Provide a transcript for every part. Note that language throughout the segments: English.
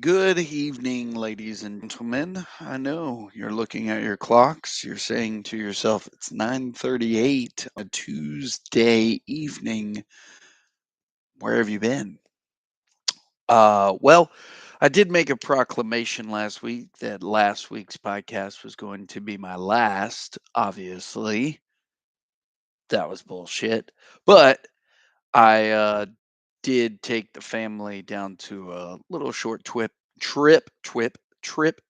Good evening, ladies and gentlemen. I know you're looking at your clocks. You're saying to yourself, it's 9:38 on a Tuesday evening. Where have you been? Well, I did make a proclamation last week that last week's podcast was going to be my last. Obviously, that was bullshit. But I did take the family down to a little short trip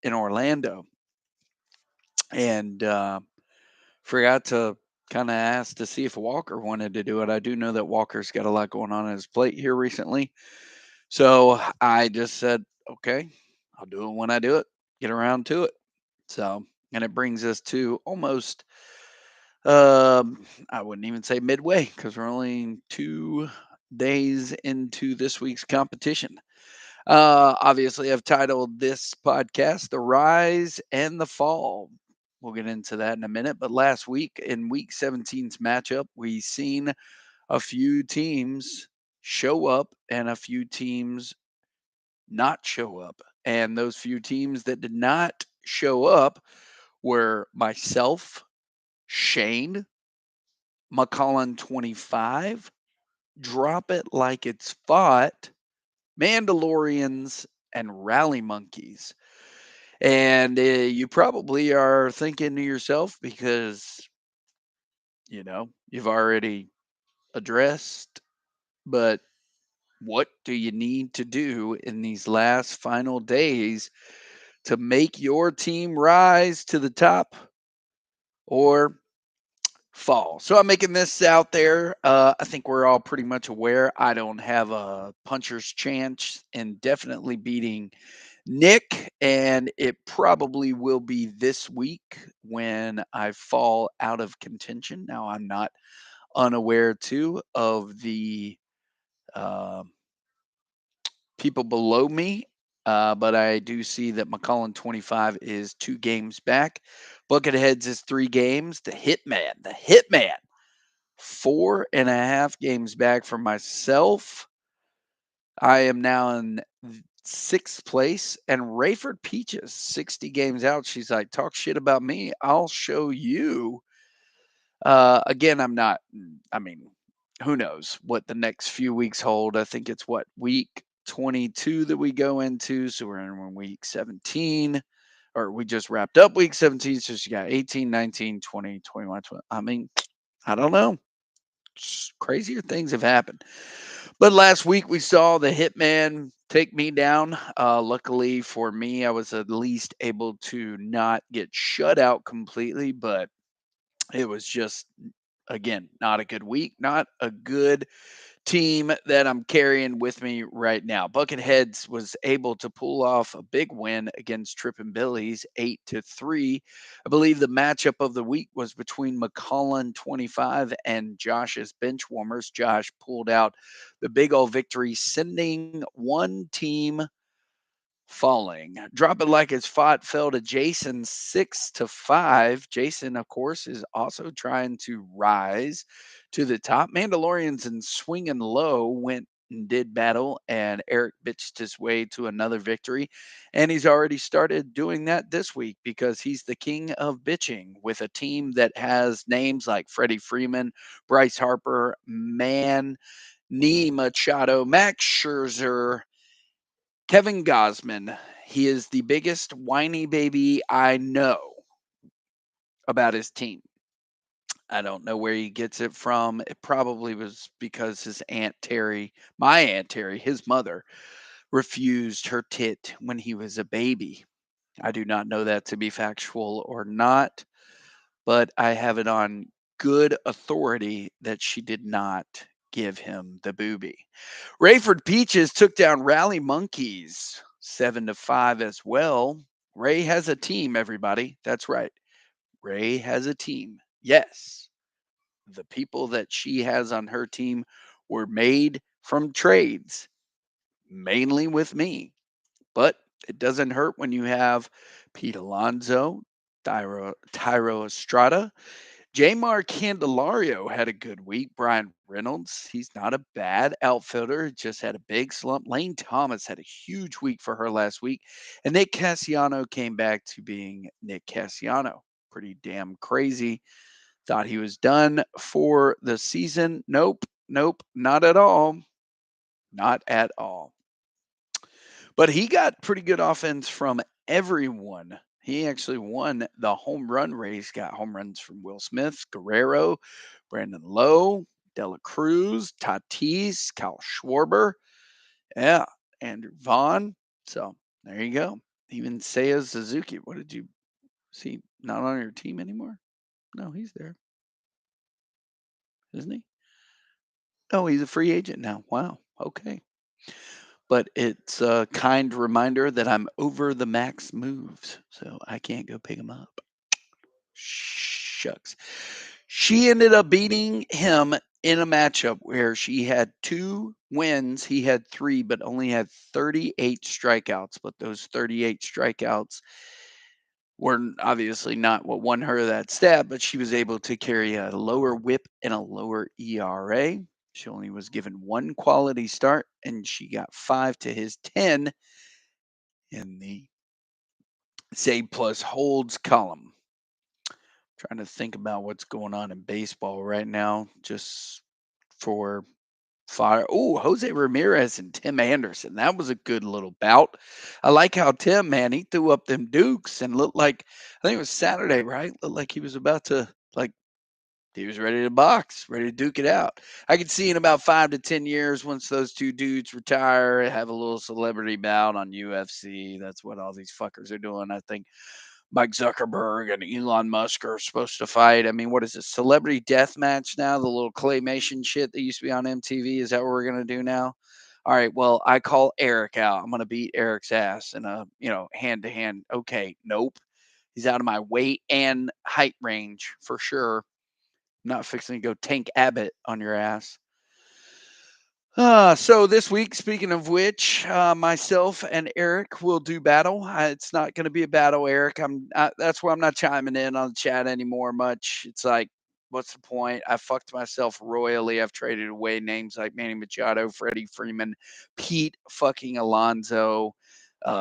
in Orlando, and forgot to kind of ask to see if Walker wanted to do it. I do know that Walker's got a lot going on his plate here recently, so I just said, okay, I'll do it when I do it, get around to it. So, and it brings us to almost, I wouldn't even say midway because we're only 2 days into this week's competition. Obviously, I've titled this podcast The Rise and the Fall. We'll get into that in a minute. But last week in week 17's matchup, we seen a few teams show up and a few teams not show up. And those few teams that did not show up were myself, Shane, McCollin 25, Drop It Like It's Fought, Mandalorians, and Rally Monkeys. And you probably are thinking to yourself because, you've already addressed, but what do you need to do in these last final days to make your team rise to the top or fall? So I'm making this out there. I think we're all pretty much aware I don't have a puncher's chance in definitely beating Nick, and it probably will be this week when I fall out of contention. Now, I'm not unaware too of the uh, people below me, but I do see that McCollin 25 is 2 games back. Bucketheads is 3 games. The Hitman, 4.5 games back from myself. I am now in sixth place, and Rayford Peaches, 60 games out. She's like, talk shit about me. I'll show you. Again, I'm not, I mean, who knows what the next few weeks hold. I think it's what, week 22 that we go into. So we're in week 17, or we just wrapped up week 17. So she got 18, 19, 20, 21, 20. I mean, I don't know. Crazier things have happened. But last week we saw the Hitman take me down. Luckily for me, I was at least able to not get shut out completely, but it was just, again, not a good week, not a good team that I'm carrying with me right now. Bucketheads was able to pull off a big win against Trippin' Billy's 8-3. I believe the matchup of the week was between McCollin 25 and Josh's Benchwarmers. Josh pulled out the big old victory, sending one team falling. Drop It Like It's Fought fell to Jason 6-5. Jason, of course, is also trying to rise to the top. Mandalorians and Swinging Low went and did battle, and Eric bitched his way to another victory. And he's already started doing that this week because he's the king of bitching with a team that has names like Freddie Freeman, Bryce Harper, Nee Machado, Max Scherzer, Kevin Gosman. He is the biggest whiny baby I know about his team. I don't know where he gets it from. It probably was because his Aunt Terry, my Aunt Terry, his mother, refused her tit when he was a baby. I do not know that to be factual or not, but I have it on good authority that she did not give him the booby. Rayford Peaches took down Rally Monkeys 7-5 as well. Ray has a team, everybody. That's right. Ray has a team. Yes, the people that she has on her team were made from trades, mainly with me. But it doesn't hurt when you have Pete Alonso, Tyro Estrada, Jamar Candelario had a good week. Brian Reynolds, he's not a bad outfielder, just had a big slump. Lane Thomas had a huge week for her last week. And Nick Cassiano came back to being Nick Cassiano. Pretty damn crazy. Thought he was done for the season. Nope, nope, not at all. Not at all. But he got pretty good offense from everyone. He actually won the home run race, got home runs from Will Smith, Guerrero, Brandon Lowe, Dela Cruz, Tatis, Kyle Schwarber. Yeah, Andrew Vaughn. So there you go. Even Seiya Suzuki. What did you see? Not on your team anymore? No, he's there, isn't he? Oh, he's a free agent now. Wow. Okay. But it's a kind reminder that I'm over the max moves, so I can't go pick him up. Shucks. She ended up beating him in a matchup where she had 2 wins, he had 3, but only had 38 strikeouts. But those 38 strikeouts were obviously not what won her that stat, but she was able to carry a lower whip and a lower ERA. She only was given 1 quality start, and she got 5 to his 10 in the save plus holds column. Trying to think about what's going on in baseball right now, just for fire. Oh, Jose Ramirez and Tim Anderson. That was a good little bout. I like how Tim, man, he threw up them dukes and looked like, I think it was Saturday, right? Looked like he was about to, like, he was ready to box, ready to duke it out. I could see in about 5 to 10 years, once those two dudes retire, have a little celebrity bout on UFC. That's what all these fuckers are doing. I think Mike Zuckerberg and Elon Musk are supposed to fight. I mean, what is this? Celebrity death match now? The little claymation shit that used to be on MTV. Is that what we're gonna do now? All right. Well, I call Eric out. I'm gonna beat Eric's ass in a hand to hand. Okay. Nope. He's out of my weight and height range for sure. I'm not fixing to go Tank Abbott on your ass. So this week, speaking of which, myself and Eric will do battle. It's not going to be a battle, Eric. That's why I'm not chiming in on the chat anymore much. It's like, what's the point? I fucked myself royally. I've traded away names like Manny Machado, Freddie Freeman, Pete fucking Alonso,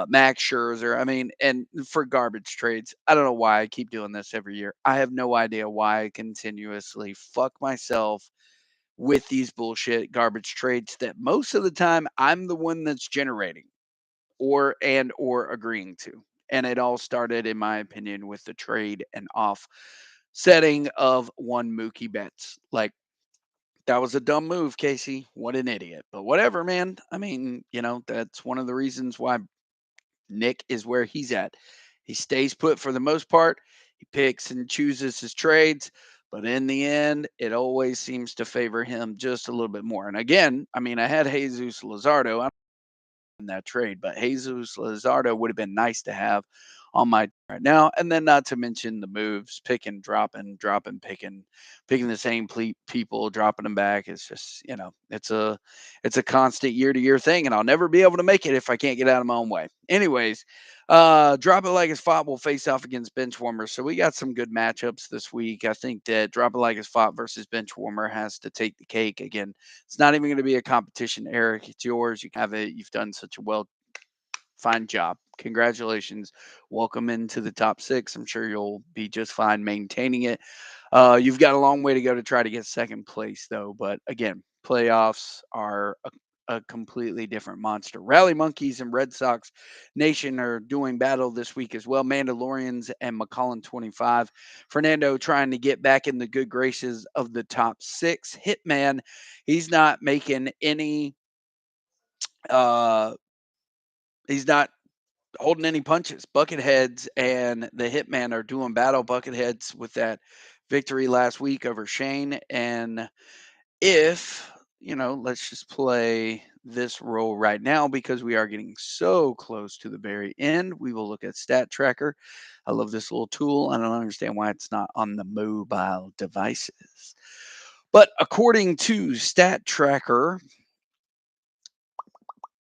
Max Scherzer. I mean, and for garbage trades. I don't know why I keep doing this every year. I have no idea why I continuously fuck myself with these bullshit garbage trades that most of the time I'm the one that's generating or agreeing to. And it all started, in my opinion, with the trade and off setting of one Mookie Betts. Like, that was a dumb move, Casey. What an idiot. But whatever, man. I mean, that's one of the reasons why Nick is where he's at. He stays put for the most part. He picks and chooses his trades, but in the end, it always seems to favor him just a little bit more. And again, I mean, I had Jesus Luzardo in that trade, but Jesus Luzardo would have been nice to have on my right now. And then not to mention the moves, picking, dropping, picking the same people, dropping them back. It's just, it's a constant year to year thing, and I'll never be able to make it if I can't get out of my own way. Anyways, Drop It Like It's Fought will face off against Benchwarmer. So we got some good matchups this week. I think that Drop It Like It's Fought versus Benchwarmer has to take the cake. Again, it's not even going to be a competition, Eric. It's yours. You can have it. You've done such a fine job. Congratulations. Welcome into the top 6. I'm sure you'll be just fine maintaining it. You've got a long way to go to try to get second place, though. But again, playoffs are a completely different monster. Rally Monkeys and Red Sox Nation are doing battle this week as well. Mandalorians and McCollum 25. Fernando trying to get back in the good graces of the top 6. Hitman, he's not making any. He's not holding any punches. Bucketheads and the Hitman are doing battle. Bucketheads with that victory last week over Shane. And if, let's just play this role right now because we are getting so close to the very end. We will look at Stat Tracker. I love this little tool. I don't understand why it's not on the mobile devices. But according to Stat Tracker,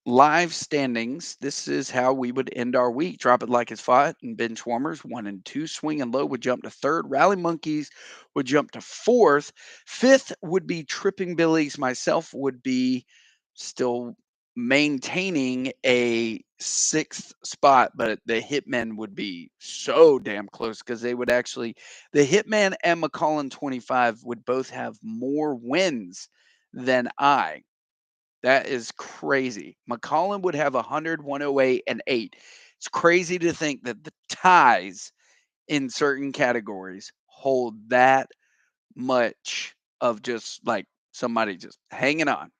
live standings, this is how we would end our week. Drop It Like It's Hot and Bench Warmers 1 and 2. Swing and Low would jump to third. Rally Monkeys would jump to fourth. Fifth would be Tripping Billies. Myself would be still maintaining a sixth spot, but the Hitmen would be so damn close because they would actually, the Hitman and McCollum 25 would both have more wins than I. That is crazy. McCollum would have 100, 108, and 8. It's crazy to think that the ties in certain categories hold that much of just like somebody just hanging on.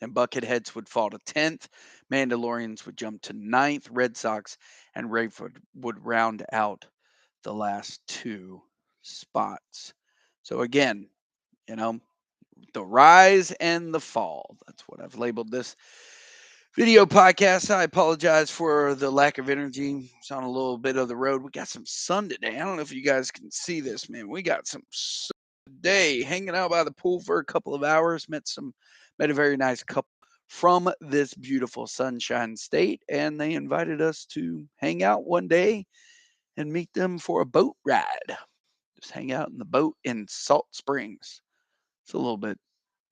And Bucketheads would fall to 10th. Mandalorians would jump to ninth. Red Sox and Rayford would round out the last two spots. So again, you know, the rise and the fall. That's what I've labeled this video podcast. I apologize for the lack of energy. It's on a little bit of the road. We got some sun today. I don't know if you guys can see this, man. We got some sun today. Hanging out by the pool for a couple of hours. Met a very nice couple from this beautiful Sunshine State, and they invited us to hang out one day and meet them for a boat ride. Just hang out in the boat in Salt Springs. It's a little bit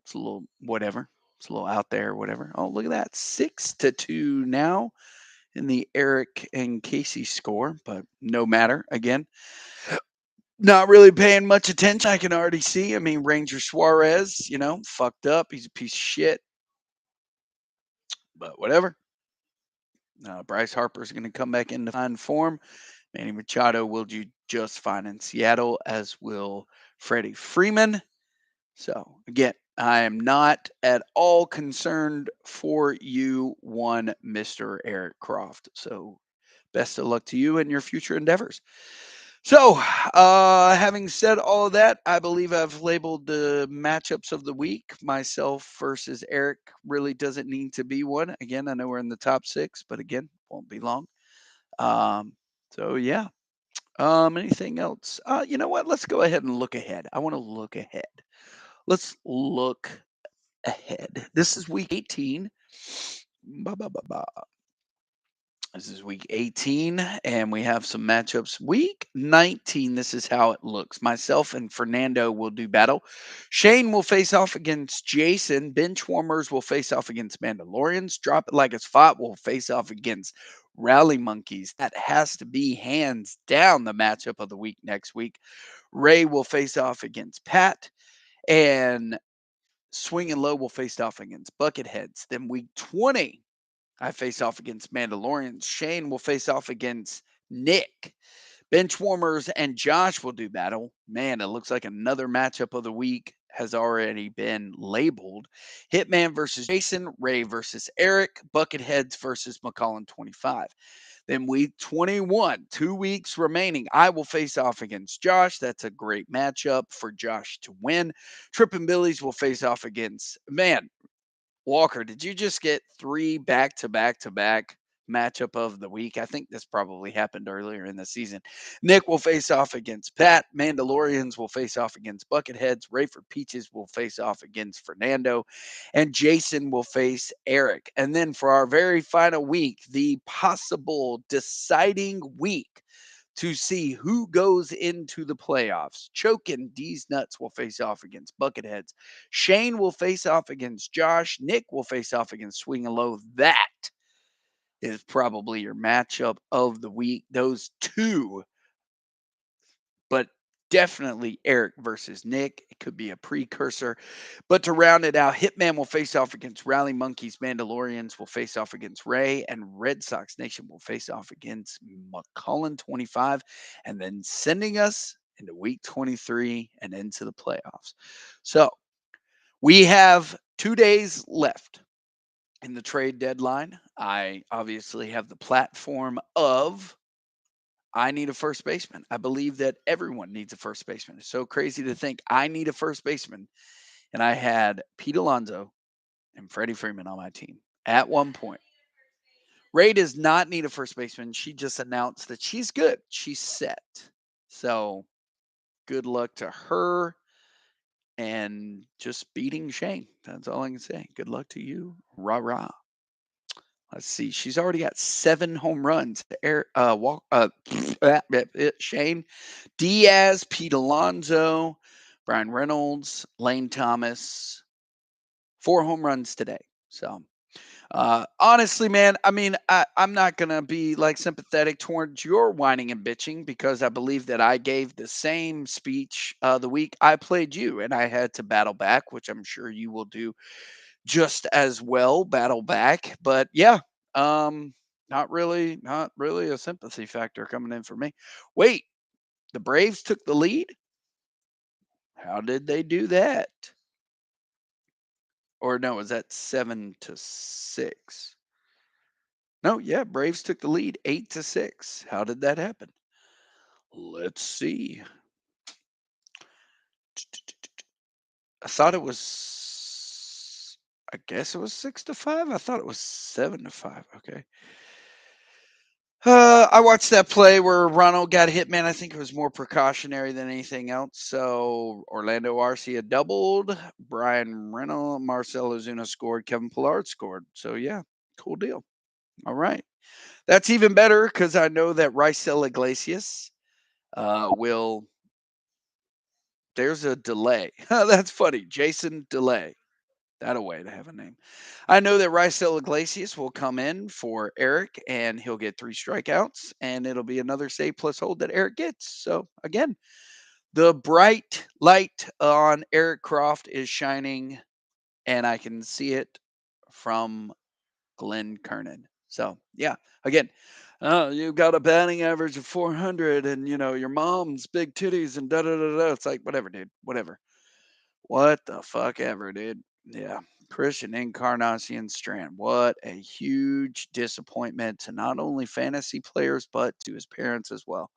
it's a little whatever. It's a little out there, whatever. Oh, look at that. 6-2 now in the Eric and Casey score, but no matter. Again, not really paying much attention. I can already see. I mean, Ranger Suarez, fucked up. He's a piece of shit, but whatever. Bryce Harper's going to come back into fine form. Manny Machado will do just fine in Seattle, as will Freddie Freeman. So, again, I am not at all concerned for you, one Mr. Eric Croft. So, best of luck to you in your future endeavors. So, having said all of that, I believe I've labeled the matchups of the week. Myself versus Eric really doesn't need to be one. Again, I know we're in the top six, but again, won't be long. Um, so, yeah. Anything else? You know what? Let's go ahead and look ahead. I want to look ahead. Let's look ahead. This is week 18. Ba, ba, ba, ba. This is week 18, and we have some matchups. Week 19, this is how it looks. Myself and Fernando will do battle. Shane will face off against Jason. Benchwarmers will face off against Mandalorians. Drop It Like It's Hot will face off against Rally Monkeys. That has to be hands down the matchup of the week next week. Ray will face off against Pat. And Swing and Low will face off against Bucketheads. Then week 20, I face off against Mandalorians. Shane will face off against Nick. Benchwarmers and Josh will do battle. Man, it looks like another matchup of the week has already been labeled. Hitman versus Jason, Ray versus Eric, Bucketheads versus McCollum 25. Then week 21, 2 weeks remaining. I will face off against Josh. That's a great matchup for Josh to win. Trippin' Billies will face off against, man, Walker, did you just get 3 back-to-back-to-back matchup of the week? I think this probably happened earlier in the season. Nick will face off against Pat. Mandalorians will face off against Bucketheads. Rayford Peaches will face off against Fernando. And Jason will face Eric. And then for our very final week, the possible deciding week to see who goes into the playoffs. Chokin' D's Nuts will face off against Bucketheads. Shane will face off against Josh. Nick will face off against Swing and Low. That is probably your matchup of the week. Those two, but definitely Eric versus Nick. It could be a precursor. But to round it out, Hitman will face off against Rally Monkeys. Mandalorians will face off against Ray. And Red Sox Nation will face off against McCollum 25. And then sending us into week 23 and into the playoffs. So we have 2 days left in the trade deadline. I obviously have the platform of I need a first baseman. I believe that everyone needs a first baseman. It's so crazy to think I need a first baseman. And I had Pete Alonso and Freddie Freeman on my team at one point. Ray does not need a first baseman. She just announced that she's good. She's set. So good luck to her. and just beating Shane. That's all I can say. Good luck to you. Rah rah. Let's see. She's already got 7 home runs. Shane Diaz, Pete Alonso, Brian Reynolds, Lane Thomas, 4 home runs today. So honestly, man, I mean, I'm not gonna be like sympathetic towards your whining and bitching because I believe that I gave the same speech the week I played you, and I had to battle back, which I'm sure you will do just as well, battle back. But yeah, um, not really a sympathy factor coming in for me. Wait, the Braves took the lead. How did they do that? Or no, was that 7-6? No, yeah, Braves took the lead 8-6. How did that happen? Let's see. I thought it was. I guess it was 6-5. I thought it was 7-5. Okay. I watched that play where Ronald got hit, man. I think it was more precautionary than anything else. So Orlando Arcia doubled, Brian Reynolds, Marcell Ozuna scored, Kevin Pillar scored. So yeah, cool deal. All right. That's even better because I know that Raisel Iglesias will. There's a delay. That's funny. Jason Delay. That a way to have a name. I know that Raisel Iglesias will come in for Eric and he'll get 3 strikeouts and it'll be another save plus hold that Eric gets. So again, the bright light on Eric Croft is shining and I can see it from Glenn Kernan. So yeah, again, you've got a batting average of 400 and your mom's big titties and da da da da. It's like, whatever, dude, whatever. What the fuck ever, dude. Yeah. Christian Encarnacion Strand. What a huge disappointment to not only fantasy players, but to his parents as well.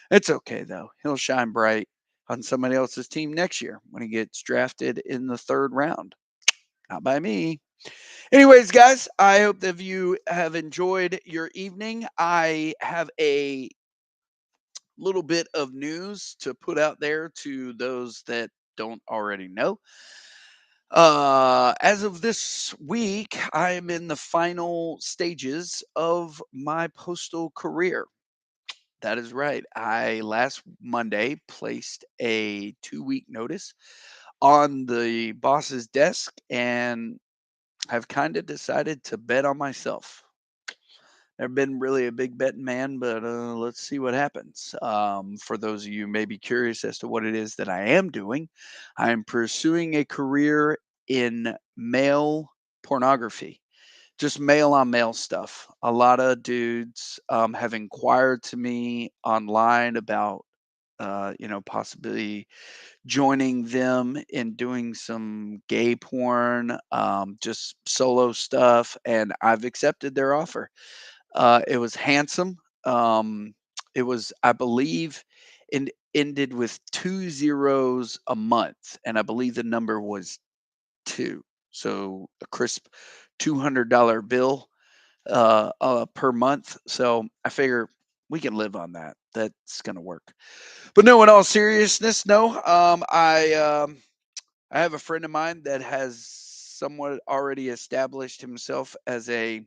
It's okay, though. He'll shine bright on somebody else's team next year when he gets drafted in the 3rd round. Not by me. Anyways, guys, I hope that you have enjoyed your evening. I have a little bit of news to put out there to those that don't already know. As of this week, I am in the final stages of my postal career. That is right. I last Monday placed a 2-week notice on the boss's desk and I've kind of decided to bet on myself. Never been really a big betting man, but let's see what happens. For those of you maybe curious as to what it is that I am doing, I am pursuing a career in male pornography, just male on male stuff. A lot of dudes have inquired to me online about, possibly joining them in doing some gay porn, just solo stuff, and I've accepted their offer. It was handsome. It was, I believe, ended with 2 zeros a month, and I believe the number was 2. So a crisp $200 bill per month. So I figure we can live on that. That's gonna work. But no, in all seriousness, no. I have a friend of mine that has somewhat already established himself as a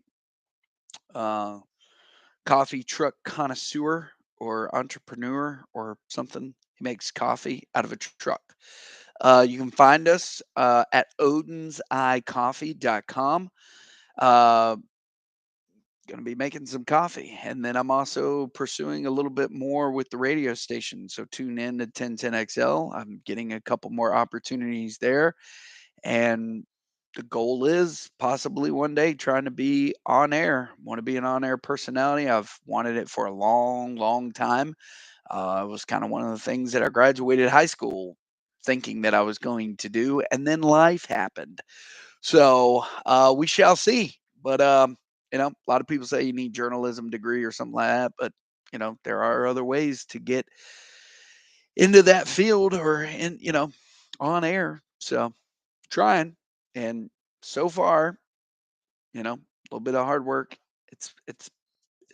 uh, coffee truck connoisseur or entrepreneur or something. He makes coffee out of a truck. You can find us at odinseyecoffee.com. Uh, going to be making some coffee. And then I'm also pursuing a little bit more with the radio station. So tune in to 1010XL. I'm getting a couple more opportunities there. And the goal is possibly one day trying to be on air. Want to be an on air personality. I've wanted it for a long, long time. It was kind of one of the things that I graduated high school thinking that I was going to do. And then life happened. So we shall see. But, a lot of people say you need journalism degree or something like that. But, there are other ways to get into that field or on air. So trying. And so far, a little bit of hard work. It's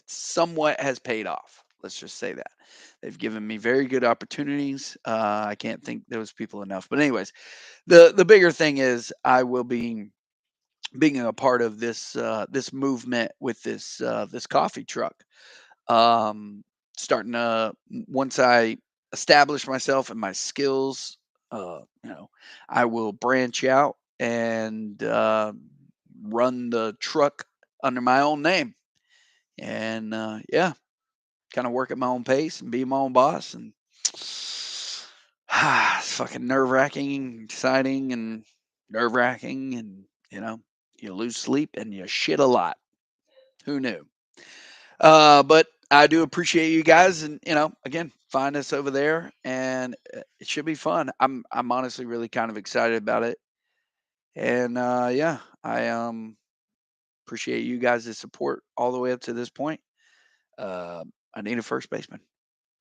somewhat has paid off. Let's just say that. They've given me very good opportunities. I can't thank those people enough. But anyways, the bigger thing is I will be being a part of this movement with this coffee truck. Um, Starting to once I establish myself and my skills, you know, I will branch out and run the truck under my own name, and yeah, kind of work at my own pace and be my own boss. And it's fucking nerve wracking, exciting, and nerve wracking, and you lose sleep and you shit a lot. Who knew? But I do appreciate you guys, and again, find us over there, and it should be fun. I'm honestly really kind of excited about it, and yeah, I appreciate you guys' support all the way up to this point. Uh, I need a first baseman.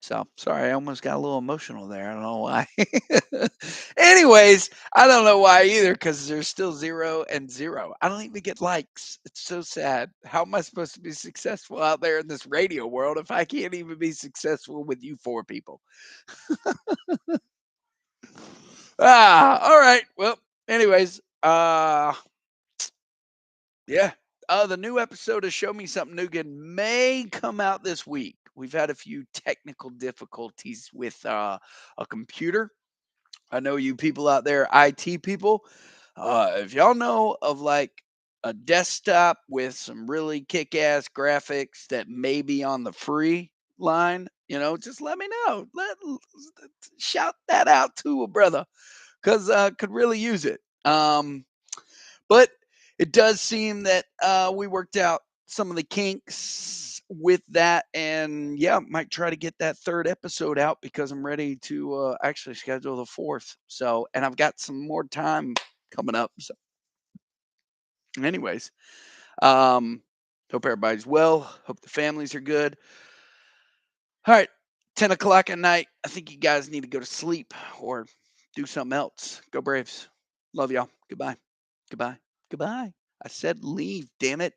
So sorry, I almost got a little emotional there. I don't know why. Anyways, I don't know why either because there's still 0 and 0. I don't even get likes. It's so sad. How am I supposed to be successful out there in this radio world if I can't even be successful with you four people? All right. Well, anyways, yeah. The new episode of Show Me Something New Good may come out this week. We've had a few technical difficulties with a computer. I know you people out there, IT people, if y'all know of like a desktop with some really kick ass graphics that may be on the free line, just let me know. Shout that out to a brother because could really use it. But it does seem that we worked out some of the kinks with that, and yeah, might try to get that third episode out because I'm ready to actually schedule the fourth. So, and I've got some more time coming up. So, anyways, um, hope everybody's well. Hope the families are good. All right, 10 o'clock at night. I think you guys need to go to sleep or do something else. Go Braves. Love y'all. Goodbye. Goodbye. Goodbye. I said leave. Damn it.